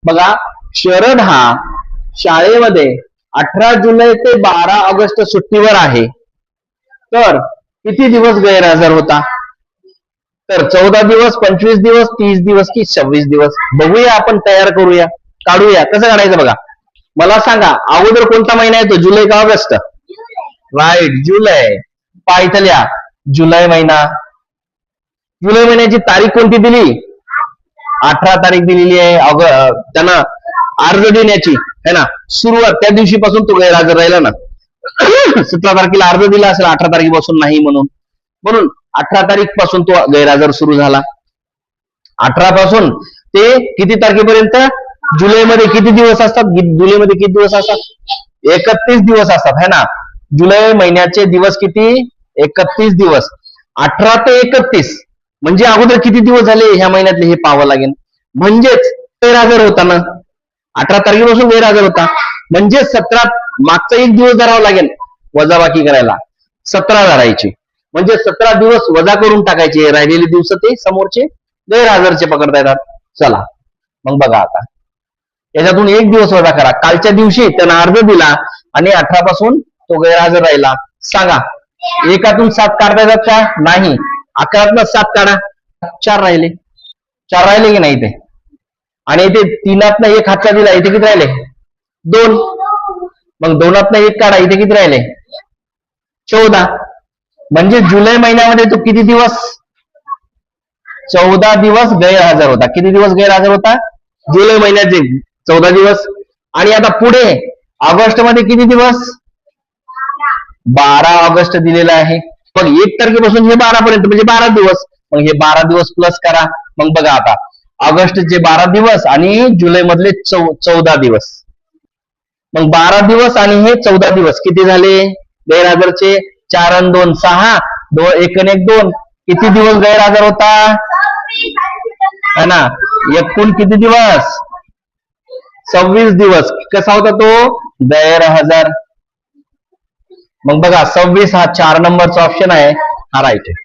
बघा, शरद हा शाळेमध्ये 18 जुलै ते 12 ऑगस्ट सुट्टीवर आहे, तर किती दिवस गैरहजर होता? तर 14 दिवस, 25 दिवस, 30 दिवस की 26 दिवस? बघूया, आपण तयार करूया, काढूया. कसं काढायचं बघा, मला सांगा, अगोदर कोणता महिना येतो, जुलै का ऑगस्ट? राईट, जुलै. पायथल्या जुलै महिना. जुलै महिन्याची तारीख कोणती दिली? 18 तारीख दिलेली आहे. त्यांना अर्ज देण्याची है ना, सुरुवात त्या दिवशीपासून तो गैरहजर राहिला ना. 17 तारखेला अर्ज दिला असेल, 18 तारखेपासून नाही म्हणून म्हणून 18 तारीख पासून तो गैरहजर सुरू झाला. 18 पासून ते किती तारखेपर्यंत? जुलैमध्ये किती दिवस असतात? जुलैमध्ये किती दिवस असतात? 31 दिवस असतात है ना. जुलै महिन्याचे दिवस किती? 31 दिवस. 18 ते 31 म्हणजे अगोदर किती दिवस झाले ह्या महिन्यातले हे पाहावं लागेल. म्हणजेच गैरहजर होता ना, 18 तारखेपासून गैरहजर होता, म्हणजे 17 मागचा एक दिवस धरावा लागेल वजाबाकी करायला. 17 धरायचे, म्हणजे 17 दिवस वजा करून टाकायचे, राहिलेले दिवस ते समोरचे गैरहजरचे पकडता येतात. चला मग बघा, आता याच्यातून एक दिवस वजा करा. कालच्या दिवशी त्यानं अर्ज दिला आणि 18 पासून तो गैरहजर राहिला. सांगा, एकातून 7 काढता येतात का? नाही. 11तनं 7 काढा, 4 राहिले. 4 राहिले की नाही ते? आणि इथे 3तनं 1 हातचा दिला, इथे किती राहिले? 2. मग 2तनं 1 काढा, इथे किती राहिले? 14. म्हणजे जुलै महिन्यामध्ये तो किती दिवस? 14 दिवस गैरहजर होता. किती दिवस गैरहजर होता? जुलै महिन्याचे 14 दिवस. आणि आता पुढे ऑगस्ट मध्ये किती दिवस? 12 ऑगस्ट दिलेला आहे. मग 1 तारखेपासून हे 12 पर्यंत म्हणजे 12 दिवस. मग हे 12 दिवस प्लस करा. मग बघा, आता ऑगस्टचे 12 दिवस आणि जुलै मधले 14 दिवस. मग 12 दिवस आणि हे 14 दिवस किती झाले गैरहजरचे? 4 आणि 2 6, 1 आणि 1 2. किती दिवस गैरहजर होता है ना? एकूण किती दिवस? 26 दिवस. कसा होता तो गैरहजर? मग बघा, 26 हा 4 नंबरचा ऑप्शन आहे, हा राईट आहे.